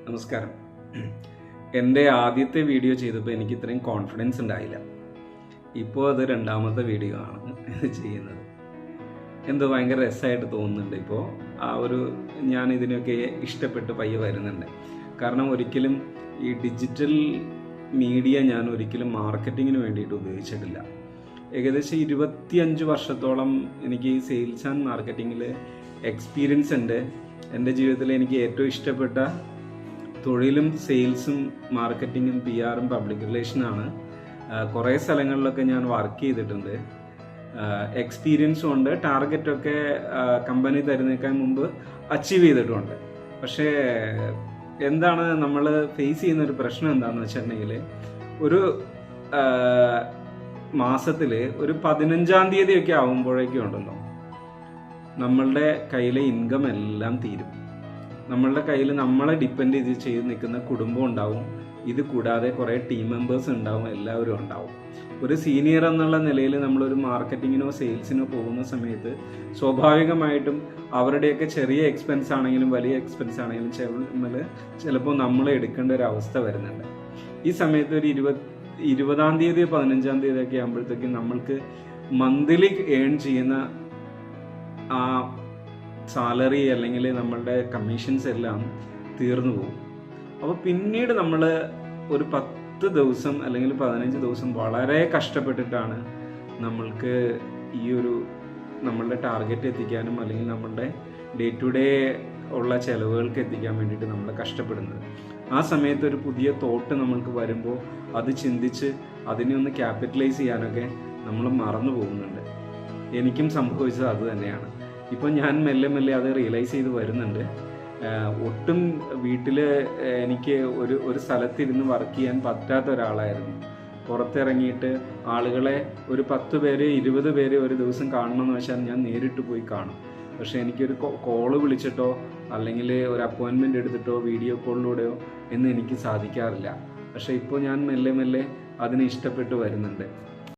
നമസ്കാരം. എൻ്റെ ആദ്യത്തെ വീഡിയോ ചെയ്തപ്പോൾ എനിക്ക് ഇത്രയും കോൺഫിഡൻസ് ഉണ്ടായില്ല. ഇപ്പോൾ അത് രണ്ടാമത്തെ വീഡിയോ ആണ് ചെയ്യുന്നത്. എന്തോ ഭയങ്കര രസമായിട്ട് തോന്നുന്നുണ്ട്. ഇപ്പോൾ ഞാൻ ഇതിനൊക്കെ ഇഷ്ടപ്പെട്ട് പയ്യെ വരുന്നുണ്ട്. കാരണം ഒരിക്കലും ഈ ഡിജിറ്റൽ മീഡിയ ഞാൻ ഒരിക്കലും മാർക്കറ്റിങ്ങിന് വേണ്ടിയിട്ട് ഉപയോഗിച്ചിട്ടില്ല. ഏകദേശം 25 വർഷത്തോളം എനിക്ക് ഈ സെയിൽസ് ആൻഡ് മാർക്കറ്റിങ്ങിൽ എക്സ്പീരിയൻസ് ഉണ്ട്. എൻ്റെ ജീവിതത്തിൽ എനിക്ക് ഏറ്റവും ഇഷ്ടപ്പെട്ട തൊഴിലും സെയിൽസും മാർക്കറ്റിങ്ങും PR-ഉം പബ്ലിക് റിലേഷനാണ്. കുറേ സ്ഥലങ്ങളിലൊക്കെ ഞാൻ വർക്ക് ചെയ്തിട്ടുണ്ട്. എക്സ്പീരിയൻസും ഉണ്ട്. ടാർഗറ്റൊക്കെ കമ്പനി തരുന്നേക്കാൾ മുമ്പ് അച്ചീവ് ചെയ്തിട്ടുമുണ്ട്. പക്ഷേ എന്താണ് നമ്മൾ ഫേസ് ചെയ്യുന്ന ഒരു പ്രശ്നം എന്താണെന്ന് വെച്ചിട്ടുണ്ടെങ്കിൽ, ഒരു മാസത്തിൽ ഒരു 15-ാം തീയതിയൊക്കെ ആകുമ്പോഴേക്കും ഉണ്ടല്ലോ, നമ്മളുടെ കയ്യിലെ ഇൻകം എല്ലാം തീരും. നമ്മളുടെ കയ്യിൽ നമ്മളെ ഡിപ്പെൻഡ് ചെയ്ത് നിൽക്കുന്ന കുടുംബം ഉണ്ടാവും. ഇത് കൂടാതെ കുറേ ടീം മെമ്പേഴ്സ് ഉണ്ടാവും, എല്ലാവരും ഉണ്ടാവും. ഒരു സീനിയർ എന്നുള്ള നിലയിൽ നമ്മളൊരു മാർക്കറ്റിങ്ങിനോ സെയിൽസിനോ പോകുന്ന സമയത്ത് സ്വാഭാവികമായിട്ടും അവരുടെയൊക്കെ ചെറിയ എക്സ്പെൻസ് ആണെങ്കിലും വലിയ എക്സ്പെൻസ് ആണെങ്കിലും ചിലപ്പോൾ നമ്മൾ എടുക്കേണ്ട ഒരു അവസ്ഥ വരുന്നുണ്ട്. ഈ സമയത്ത് ഒരു 20-ാം തീയതി 15-ാം തീയതി ഒക്കെ ആകുമ്പോഴത്തേക്കും നമ്മൾക്ക് മന്ത്ലി ഏൺ ചെയ്യുന്ന ആ സാലറി അല്ലെങ്കിൽ നമ്മളുടെ കമ്മീഷൻസ് എല്ലാം തീർന്നു പോകും. അപ്പോൾ പിന്നീട് നമ്മൾ ഒരു 10 ദിവസം അല്ലെങ്കിൽ 15 ദിവസം വളരെ കഷ്ടപ്പെട്ടിട്ടാണ് നമ്മൾക്ക് നമ്മളുടെ ടാർഗറ്റ് എത്തിക്കാനും അല്ലെങ്കിൽ നമ്മളുടെ ഡേ ടു ഡേ ഉള്ള ചിലവുകൾക്ക് എത്തിക്കാൻ വേണ്ടിയിട്ട് നമ്മൾ കഷ്ടപ്പെടുന്നത്. ആ സമയത്ത് ഒരു പുതിയ തോട്ട് നമ്മൾക്ക് വരുമ്പോൾ അത് ചിന്തിച്ച് അതിനെ ഒന്ന് ക്യാപിറ്റലൈസ് ചെയ്യാനൊക്കെ നമ്മൾ മറന്നു പോകുന്നുണ്ട്. എനിക്കും സംഭവിച്ചത് അത് തന്നെയാണ്. ഇപ്പം ഞാൻ മെല്ലെ അത് റിയലൈസ് ചെയ്ത് വരുന്നുണ്ട്. ഒട്ടും വീട്ടിൽ എനിക്ക് ഒരു സ്ഥലത്തിരുന്ന് വർക്ക് ചെയ്യാൻ പറ്റാത്ത ഒരാളായിരുന്നു. പുറത്തിറങ്ങിയിട്ട് ആളുകളെ ഒരു 10 പേര് 20 പേര് ഒരു ദിവസം കാണണമെന്ന് വെച്ചാൽ ഞാൻ നേരിട്ട് പോയി കാണും. പക്ഷേ എനിക്കൊരു കോള് വിളിച്ചിട്ടോ അല്ലെങ്കിൽ ഒരു അപ്പോയിൻമെൻ്റ് എടുത്തിട്ടോ വീഡിയോ കോളിലൂടെയോ എന്ന് എനിക്ക് സാധിക്കാറില്ല. പക്ഷേ ഇപ്പോൾ ഞാൻ മെല്ലെ അതിന് ഇഷ്ടപ്പെട്ട് വരുന്നുണ്ട്.